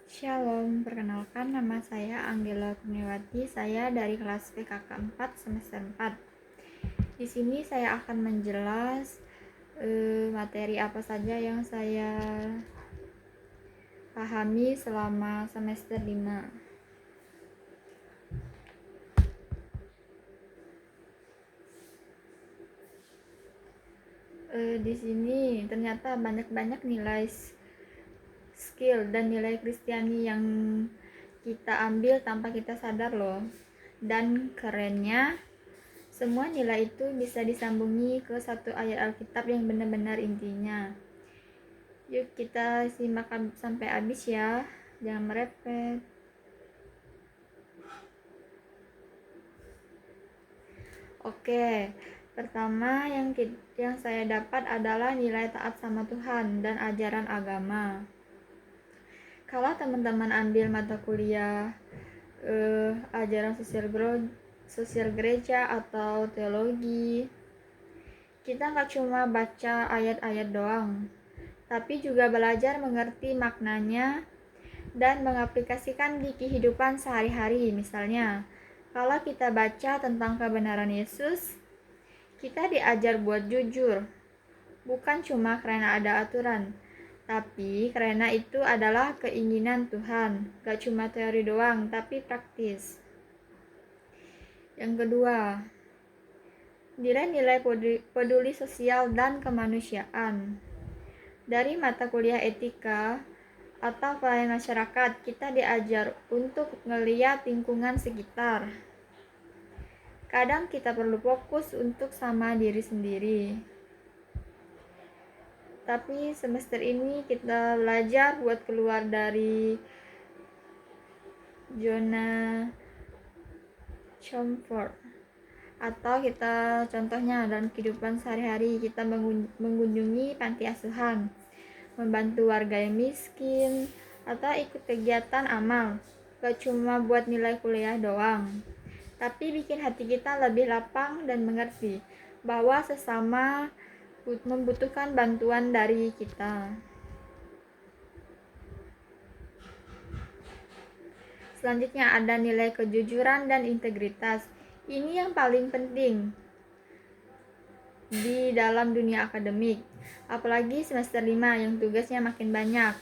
Shalom, perkenalkan nama saya Anggela Kurniawati. Saya dari kelas PKK 4 semester 4. Di sini saya akan menjelas materi apa saja yang saya pahami selama semester 5. Di sini ternyata banyak nilai skill dan nilai Kristiani yang kita ambil tanpa kita sadar loh. Dan kerennya, semua nilai itu bisa disambungi ke satu ayat Alkitab yang benar-benar intinya. Yuk kita simak sampai habis ya, jangan merepet. Oke, pertama yang saya dapat adalah nilai taat sama Tuhan dan ajaran agama. Kalau teman-teman ambil mata kuliah ajaran sosial gereja atau teologi, kita nggak cuma baca ayat-ayat doang, tapi juga belajar mengerti maknanya dan mengaplikasikan di kehidupan sehari-hari. Misalnya, kalau kita baca tentang kebenaran Yesus, kita diajar buat jujur, bukan cuma karena ada aturan, tapi karena itu adalah keinginan Tuhan, gak cuma teori doang, tapi praktis. Yang kedua, nilai-nilai peduli sosial dan kemanusiaan. Dari mata kuliah etika atau pelayanan masyarakat, kita diajar untuk ngeliat lingkungan sekitar. Kadang kita perlu fokus untuk sama diri sendiri. Tapi semester ini kita belajar buat keluar dari zona comfort. Atau kita contohnya dalam kehidupan sehari-hari kita mengunjungi panti asuhan, membantu warga yang miskin, atau ikut kegiatan amal. Gak cuma buat nilai kuliah doang, tapi bikin hati kita lebih lapang dan mengerti bahwa sesama membutuhkan bantuan dari kita. Selanjutnya ada nilai kejujuran dan integritas. Ini yang paling penting di dalam dunia akademik, apalagi semester 5 yang tugasnya makin banyak.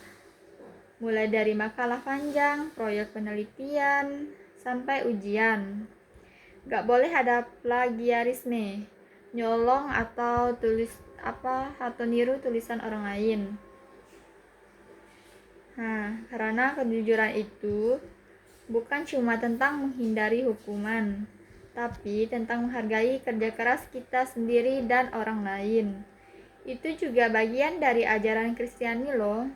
Mulai dari makalah panjang, proyek penelitian, sampai ujian. Gak boleh ada plagiarisme, nyolong atau niru tulisan orang lain. Nah, karena kejujuran itu bukan cuma tentang menghindari hukuman, tapi tentang menghargai kerja keras kita sendiri dan orang lain. Itu juga bagian dari ajaran Kristiani loh,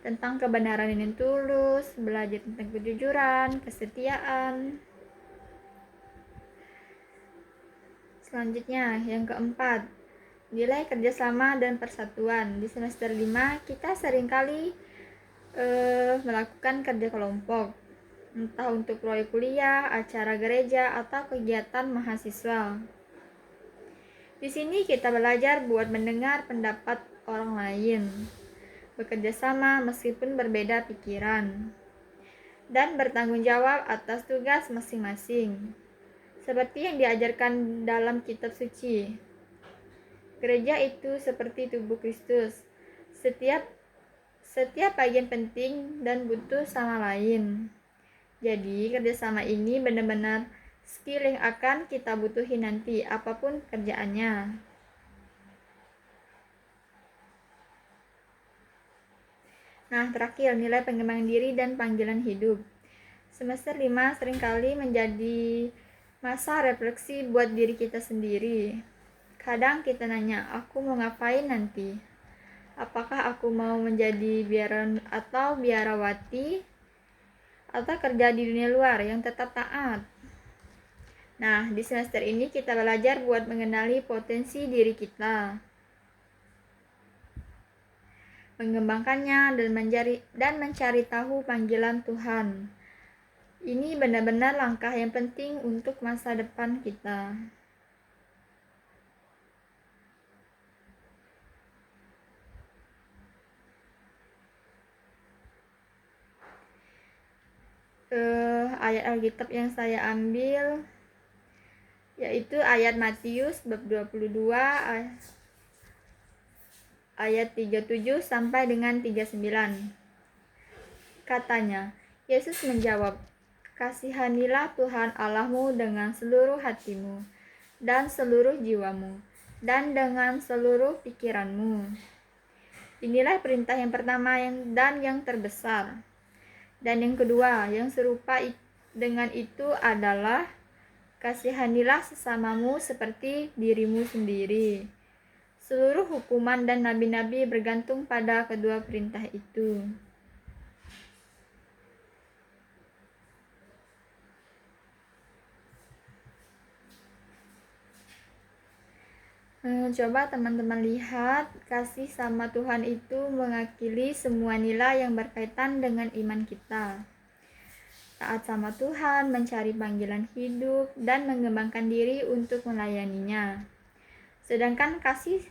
tentang kebenaran yang tulus, belajar tentang kejujuran, kesetiaan. Selanjutnya, yang keempat, nilai kerjasama dan persatuan. Di semester 5 kita seringkali melakukan kerja kelompok, entah untuk proyek kuliah, acara gereja, atau kegiatan mahasiswa. Di sini kita belajar buat mendengar pendapat orang lain, bekerja sama meskipun berbeda pikiran, dan bertanggung jawab atas tugas masing-masing. Seperti yang diajarkan dalam kitab suci, gereja itu seperti tubuh Kristus. Setiap bagian penting dan butuh sama lain. Jadi kerjasama ini benar-benar skill yang akan kita butuhin nanti, apapun kerjaannya. Nah, terakhir, nilai pengembangan diri dan panggilan hidup. Semester 5 seringkali menjadi masa refleksi buat diri kita sendiri. Kadang kita nanya, aku mau ngapain nanti? Apakah aku mau menjadi biarawati atau kerja di dunia luar yang tetap taat? Nah, di semester ini kita belajar buat mengenali potensi diri kita, mengembangkannya dan mencari tahu panggilan Tuhan. Ini benar-benar langkah yang penting untuk masa depan kita. ayat Alkitab yang saya ambil yaitu ayat Matius bab 22 ayat 37 sampai dengan 39. Katanya, Yesus menjawab, "Kasihanilah Tuhan Allahmu dengan seluruh hatimu dan seluruh jiwamu dan dengan seluruh pikiranmu." Inilah perintah yang pertama dan yang terbesar. Dan yang kedua, yang serupa dengan itu adalah kasihanilah sesamamu seperti dirimu sendiri. Seluruh hukuman dan nabi-nabi bergantung pada kedua perintah itu. Coba teman-teman lihat, kasih sama Tuhan itu mewakili semua nilai yang berkaitan dengan iman kita. Taat sama Tuhan, mencari panggilan hidup, dan mengembangkan diri untuk melayaninya. Sedangkan kasih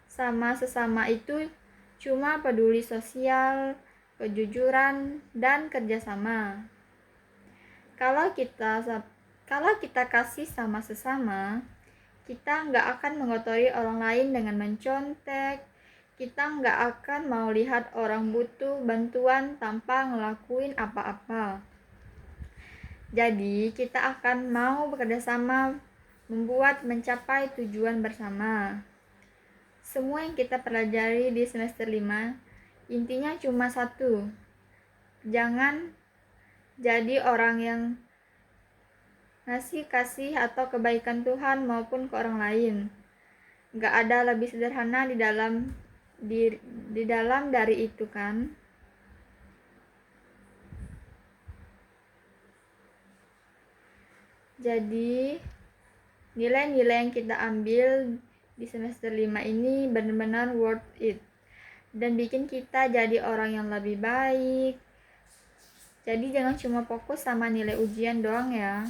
sama sesama itu cuma peduli sosial, kejujuran, dan kerjasama. Kalau kita kasih sama sesama, kita nggak akan mengotori orang lain dengan mencontek. Kita nggak akan mau lihat orang butuh bantuan tanpa ngelakuin apa-apa. Jadi kita akan mau bekerja sama membuat mencapai tujuan bersama. Semua yang kita pelajari di semester 5 intinya cuma satu. Jangan jadi orang yang ngasih kasih atau kebaikan Tuhan maupun ke orang lain. Gak ada lebih sederhana di dalam dari itu kan. Jadi nilai-nilai yang kita ambil di semester 5 ini benar-benar worth it dan bikin kita jadi orang yang lebih baik. Jadi jangan cuma fokus sama nilai ujian doang ya,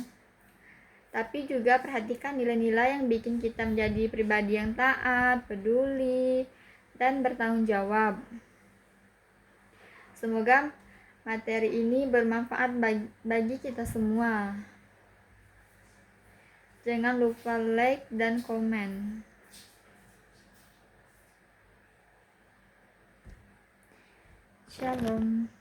tapi juga perhatikan nilai-nilai yang bikin kita menjadi pribadi yang taat, peduli, dan bertanggung jawab. Semoga materi ini bermanfaat bagi kita semua. Jangan lupa like dan komen. Shalom.